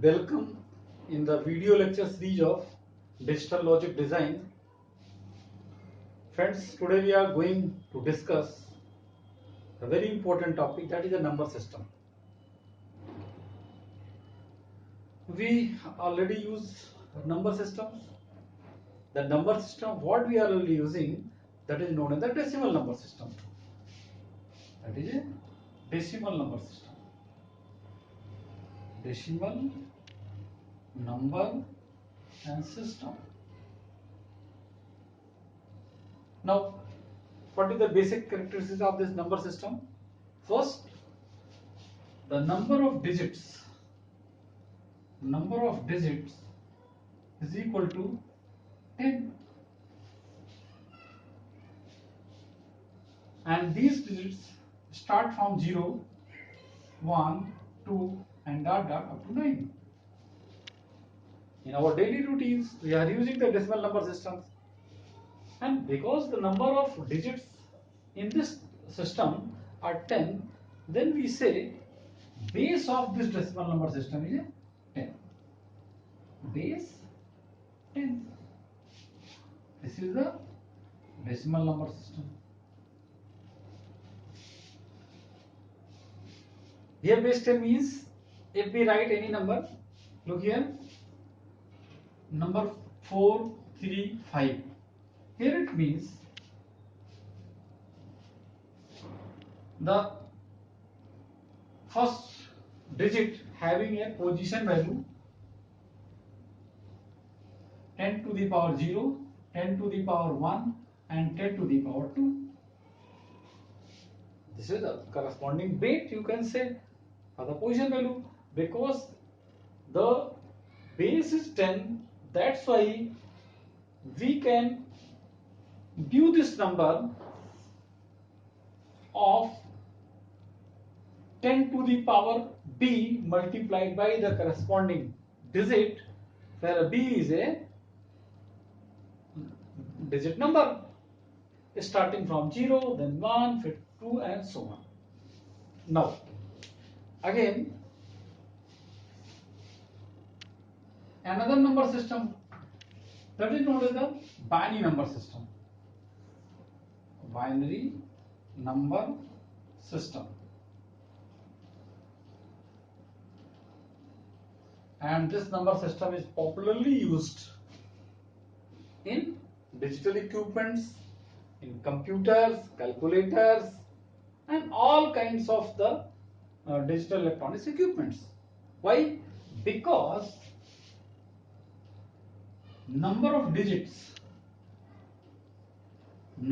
Welcome in the video lecture series of Digital Logic Design. Friends, today we are going to discuss a very important topic, that is the number system. We already use number systems. The number system what we are already using, that is known as the decimal number system. That is a decimal number system. Decimal number and system. Now, what is the basic characteristics of this number system? First, the number of digits is equal to 10, and these digits start from 0, 1, 2 and dot up to 9. In our daily routines we are using the decimal number systems, and because the number of digits in this system are 10, then we say base of this decimal number system is 10. Base 10. This is the decimal number system. Here base 10 means if we write any number, look here, number 4, 3, 5. Here it means the first digit having a position value 10 to the power 0, 10 to the power 1 and 10 to the power 2. This is the corresponding bit, you can say, for the position value, because the base is 10. That's why we can view this number of 10 to the power b multiplied by the corresponding digit, where b is a digit number starting from 0, then 1, 2 and so on. Now again, another number system, that is known as the binary number system. Binary number system. And this number system is popularly used in digital equipments, in computers, calculators and all kinds of the digital electronics equipments. Why? Because number of digits in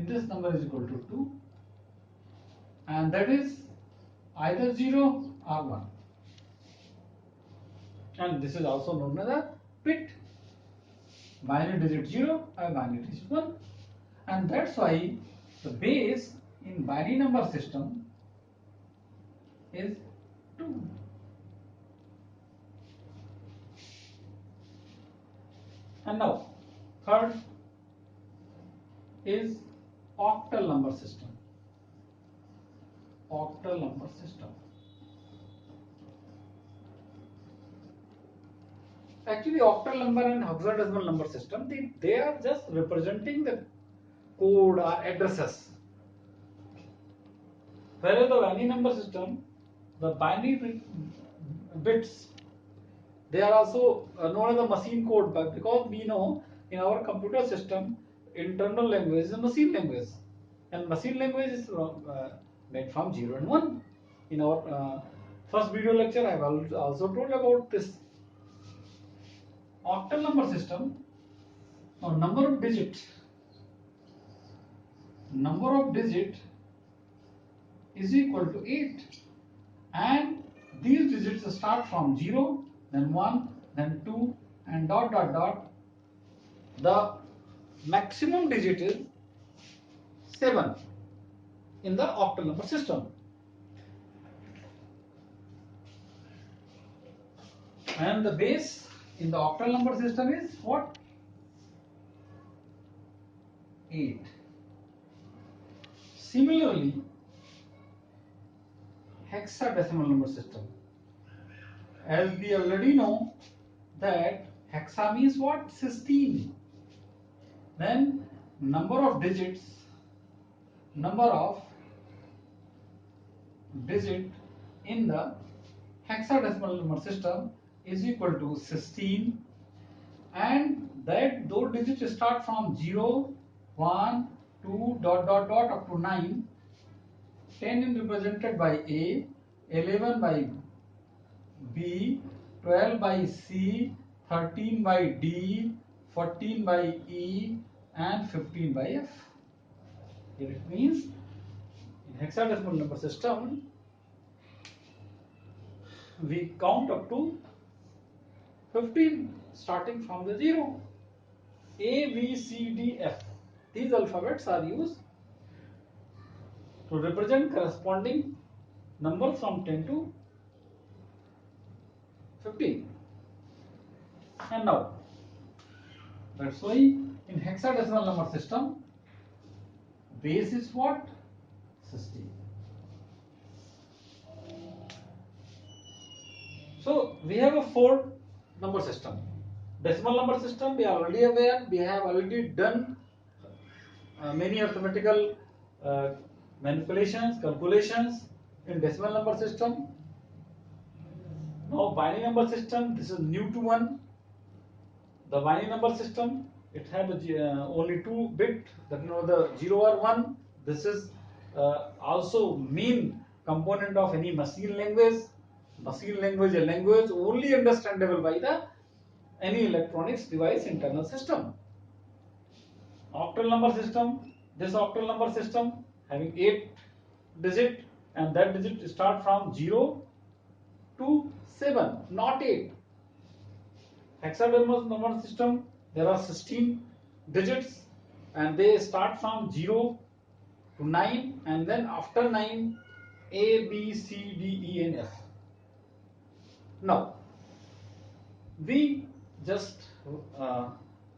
this number is equal to 2, and that is either 0 or 1, and this is also known as a bit, binary digit 0 or binary digit 1, and that's why the base in binary number system is 2. And now third is octal number system. Octal number system. Actually, octal number and hexadecimal number system, they are just representing the code or addresses. Whereas the binary number system, the binary bits, they are also known as the machine code, but because we know in our computer system internal language is a machine language, and machine language is made from 0 and 1. In our first video lecture I have also told about this. Octal number system, now number of digit is equal to 8, and these digits start from 0, then 1, then 2 and dot. The maximum digit is 7 in the octal number system, and the base in the octal number system is what? 8. Similarly, hexadecimal number system. as we already know that hexa means what? 16. Then number of digit in the hexadecimal number system is equal to 16, and that those digits start from 0, 1, 2, up to 9. 10 is represented by A, 11 by B, 12 by C, 13 by D, 14 by E, and 15 by F. Here it means in hexadecimal number system we count up to 15 starting from the 0. A, B, C, D, F. These alphabets are used to represent corresponding numbers from 10 to 15. And now, that's why in hexadecimal number system, base is what? 16. So we have a 4 number system. Decimal number system, we are already aware, we have already done many arithmetical manipulations, calculations in decimal number system. Now binary number system, this is new to one. The binary number system, it had only 2 bit, that the 0 or 1. This is also main component of any machine language. Machine language, a language only understandable by the any electronics device internal system. Octal number system, this octal number system having 8 digit, and that digit start from 0 to 7, not 8. Hexadecimal number system, there are 16 digits and they start from 0 to 9, and then after 9 A, B, C, D, E and F. Now we just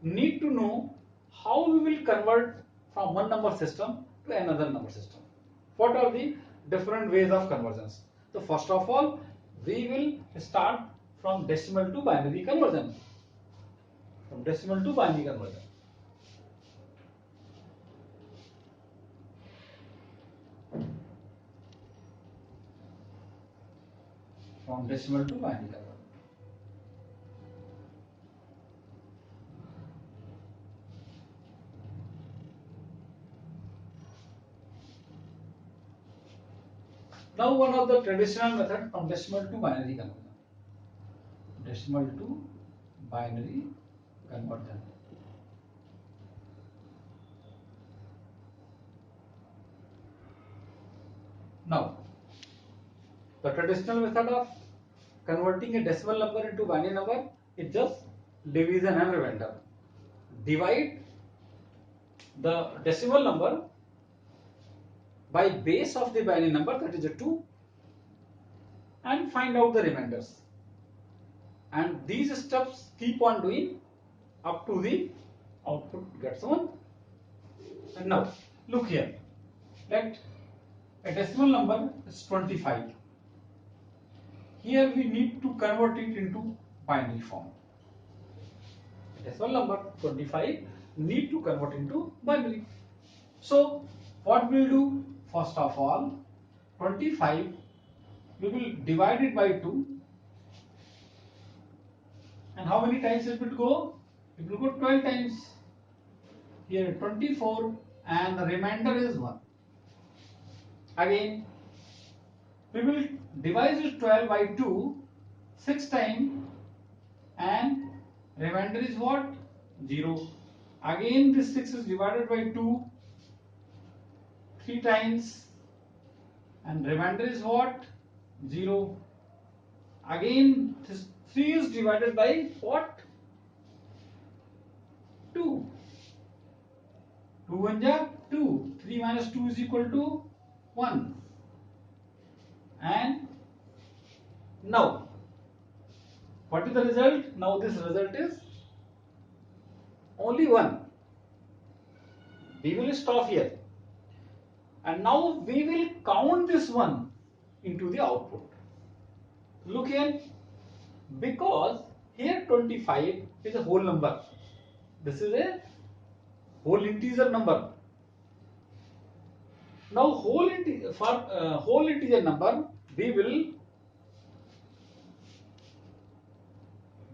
need to know how we will convert from one number system to another number system. What are the different ways of conversions? So first of all, we will start from decimal to binary conversion. From decimal to binary conversion. From decimal to binary conversion. Now one of the traditional method from decimal to binary conversion. Decimal to binary conversion. Now, the traditional method of converting a decimal number into binary number is just division and remainder. Divide the decimal number by base of the binary number, that is a 2, and find out the remainders. And these steps keep on doing up to the output gets 1. And now look here, let a decimal number is 25. Here we need to convert it into binary form. A decimal number 25 need to convert into binary. So what we'll do, first of all, 25 we will divide it by 2, and how many times it will go? It will go 12 times. Here 24 and the remainder is 1. Again we will divide this 12 by 2 6 times, and remainder is what? 0. Again this 6 is divided by 2 3 times, and remainder is what? 0. Again this 3 is divided by what? 2. 2 1 ja 2. 3 minus 2 is equal to 1. And now what is the result? Now this result is only 1. We will stop here, and now we will count this one into the output. Look here, Because here 25 is a whole number. This is a whole integer number. Now whole integer number, we will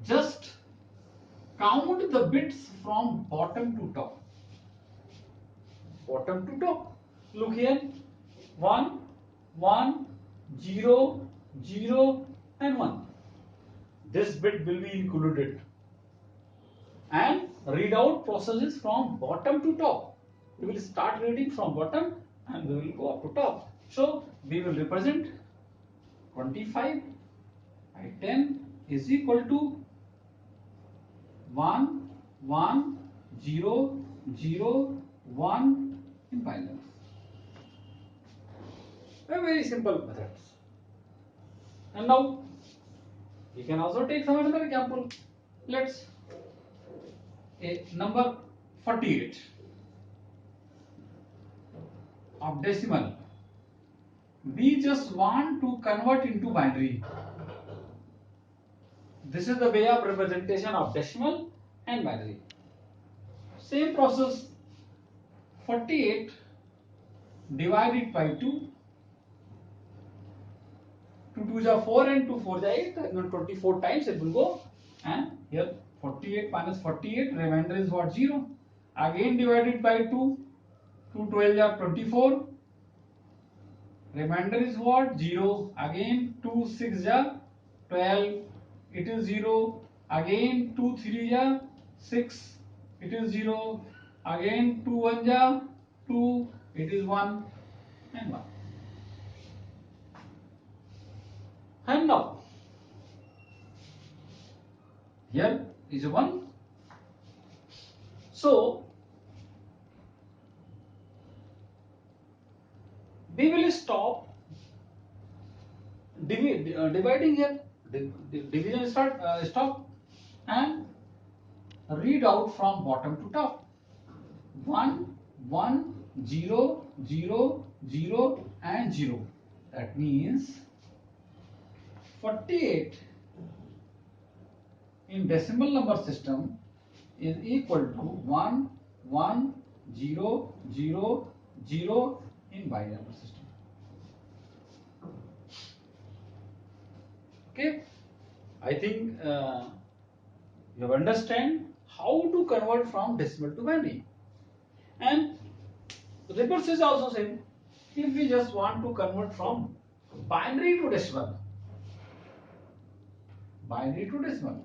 just count the bits from bottom to top. Bottom to top. Look here, 1, 1, 0, 0 and 1. This bit will be included. And read out processes from bottom to top. We will start reading from bottom and we will go up to top. So we will represent 25 by 10 is equal to 1, 1, 0, 0, 1 in binary. Very simple methods. And now we can also take some another example. Let's a number 48 of decimal. We just want to convert into binary. This is the way of representation of decimal and binary. Same process, 48 divided by 2. 2 2s are 4 and 2 4s are 8, and 24 times it will go, and here 48 minus 48, remainder is what, 0. Again divided by 2, 2 12s are 24, remainder is what, 0. Again 2 6s are 12, it is 0. Again 2 3s are 6, it is 0. Again 2 1s are 2, it is 1 and 1. And now here is a 1. So we will stop dividing here. Division stop and read out from bottom to top. 1 1 0 0 0 and 0. That means 48 in decimal number system is equal to 1 1 0 0 0 in binary number system. Okay, I think you have understand how to convert from decimal to binary. And reverse is also same. If we just want to convert from binary to decimal, binary to decimal,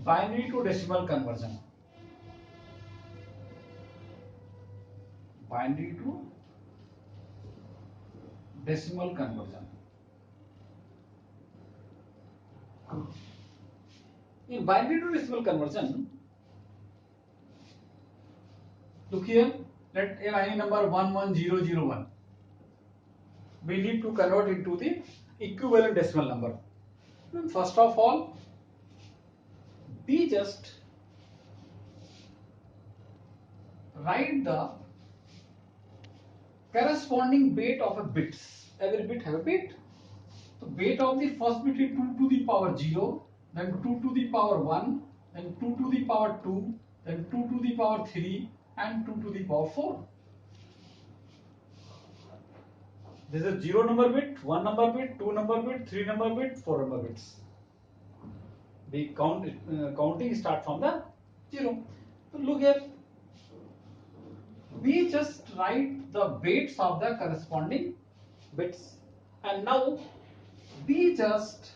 binary to decimal conversion, binary to decimal conversion. In binary to decimal conversion, look here, let any number 11001. We need to convert into the equivalent decimal number. First of all, we just write the corresponding bit of a bits. Every bit have a bit. So bit of the first bit is 2 to the power 0, then 2 to the power 1, then 2 to the power 2, then 2 to the power 3 and 2 to the power 4. This is 0 number bit, 1 number bit, 2 number bit, 3 number bit, 4 number bits. The counting start from the 0. So look here, we just write the bits of the corresponding bits, and now we just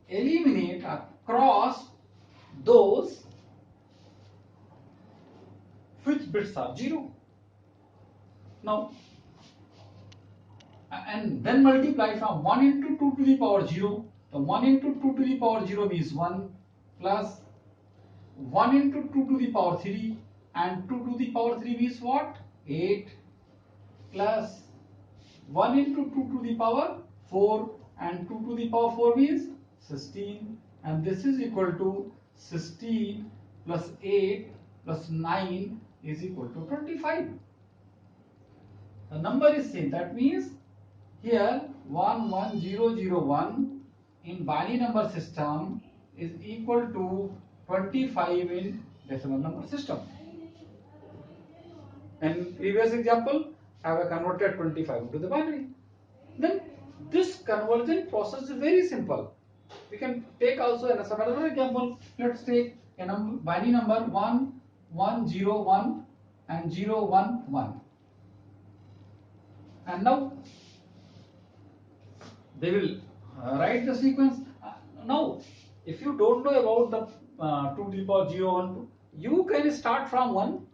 eliminate or cross those which bits are 0. Now and then multiply from 1 into 2 to the power 0. So 1 into 2 to the power 0 means 1 plus 1 into 2 to the power 3 and 2 to the power 3 means what? 8 plus 1 into 2 to the power 4 and 2 to the power 4 means 16, and this is equal to 16 plus 8 plus 9 is equal to 25. The number is same. That means here 11001 in binary number system is equal to 25 in decimal number system. And previous example, I have converted 25 into the binary. Then this conversion process is very simple. We can take also another example. Let's take a binary number 1101 and 011. And now they will write the sequence. Now, if you don't know about the 2 to the power 0, 1, 2, you can start from 1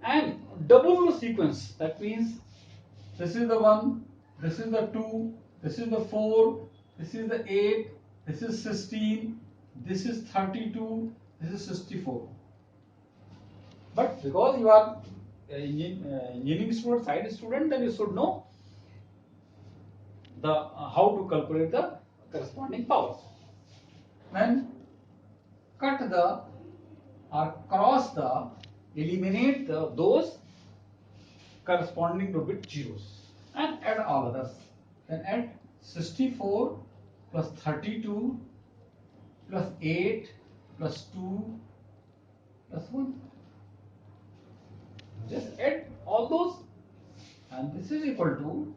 and double the sequence. That means this is the 1, this is the 2, this is the 4, this is the 8, this is 16, this is 32, this is 64. But because you are engineering student, science student, then you should know the how to calculate the corresponding powers. Then cut the or cross the, eliminate those corresponding to bit zeros and add all others. Then add 64 plus 32 plus 8 plus 2 plus 1. Just add all those and this is equal to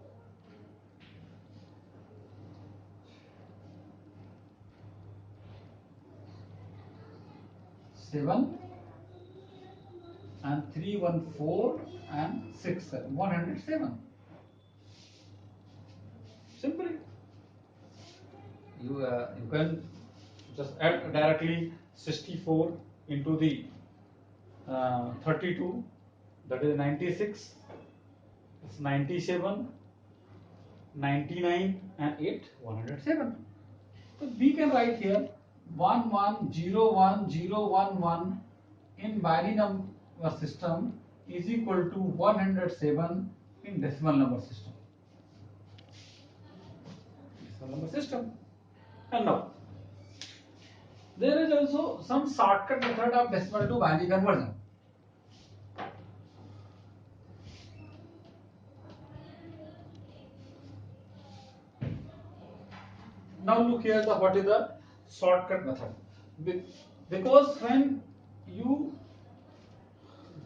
7 and 314 and 67, 107. Simply, you can just add directly 64 into the 32, that is 96, it's 97, 99 and 8, 107. So we can write here 1101011 in binary number system is equal to 107 in decimal number system. And now there is also some shortcut method of decimal to binary conversion. Now look here, what is the shortcut method? Because when you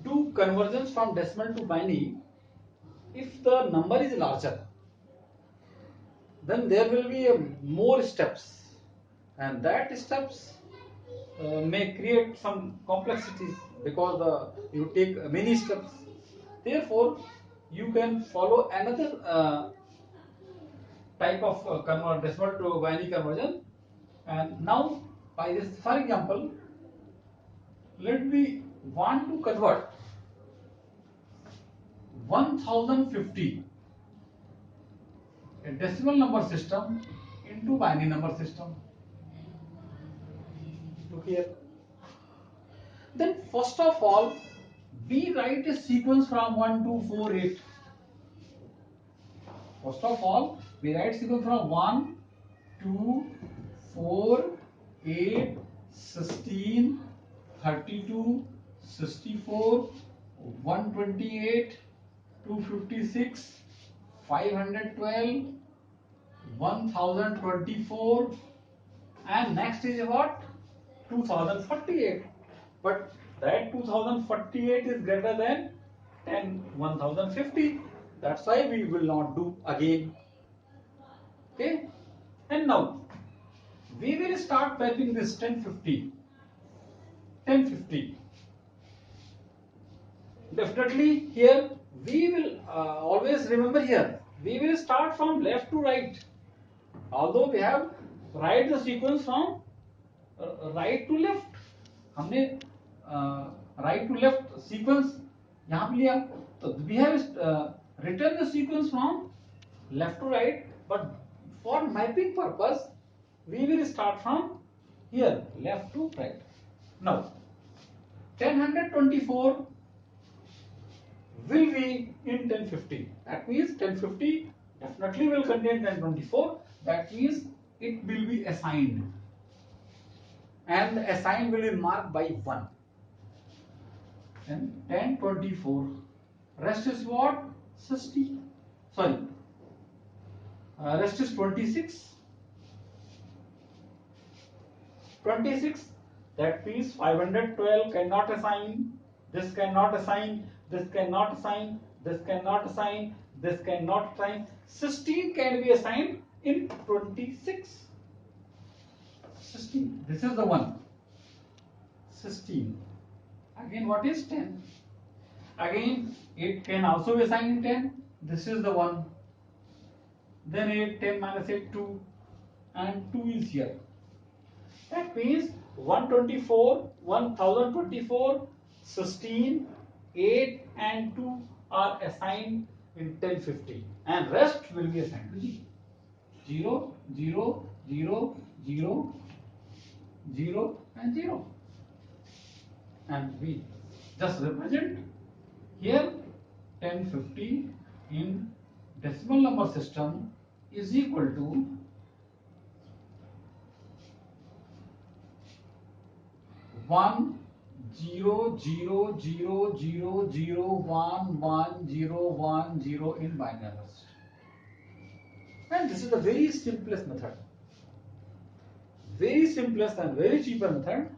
do conversions from decimal to binary, if the number is larger, then there will be more steps, and that steps may create some complexities because you take many steps. Therefore, you can follow another type of decimal to binary conversion. And now, by this, for example, let me want to convert 1050 a decimal number system into binary number system. Look here. Then first of all, we write a sequence from 1 to 4, 8. First of all, we write sequence from 1, 2, 4, 8, 16, 32, 64, 128, 256, 512, 1024, and next is what? 2048. But that 2048 is greater than 1050. That's why we will not do again. Okay? And now we will start typing this 1050. 1050. Definitely here we will always remember here. We will start from left to right. Although we have write the sequence from right to left. हमने right to left sequence यहाँ पे लिया. So we have written the sequence from left to right, but for mapping purpose we will start from here, left to right. Now 1024 will be in 1050. That means 1050 definitely will contain 1024. That means it will be assigned, and the assigned will be marked by 1. and 10, 24. Rest is what? 60. Sorry. Rest is 26. 26. That means 512 cannot assign. This cannot assign. This cannot assign. This cannot assign. This cannot assign. 16 can be assigned in 26. 16. This is the one. 16. Again, what is 10? Again, it can also be assigned in 10. This is the one. Then 8, 10 minus 8, 2. And 2 is here. That means 124, 1024, 16, 8 and 2 are assigned in 1050. And rest will be assigned to 0. 0, 0, 0, 0, 0 and 0. And we just represent here 1050 in decimal number system is equal to 10000011010 in binary number system. And this is the very simplest method. Very simplest and very cheaper method.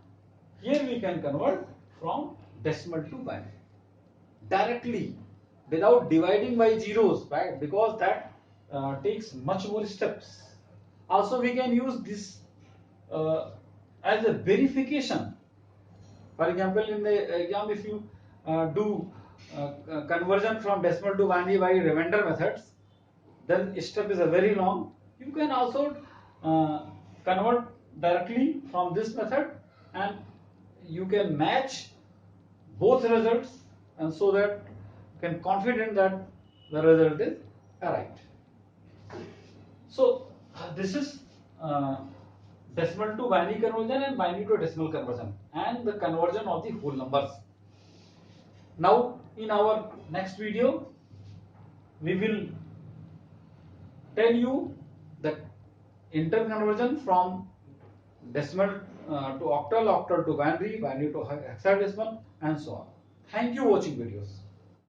Here we can convert from decimal to binary directly without dividing by zeros, right? Because that takes much more steps. Also, we can use this as a verification. For example, in the exam, if you do conversion from decimal to binary by remainder methods, then step is a very long. You can also convert directly from this method, and you can match both results, and so that you can confident that the result is correct. So this is decimal to binary conversion and binary to decimal conversion, and the conversion of the whole numbers. Now in our next video we will tell you the interconversion from decimal to octal, octal to binary, binary to hexadecimal, and so on. Thank you for watching videos.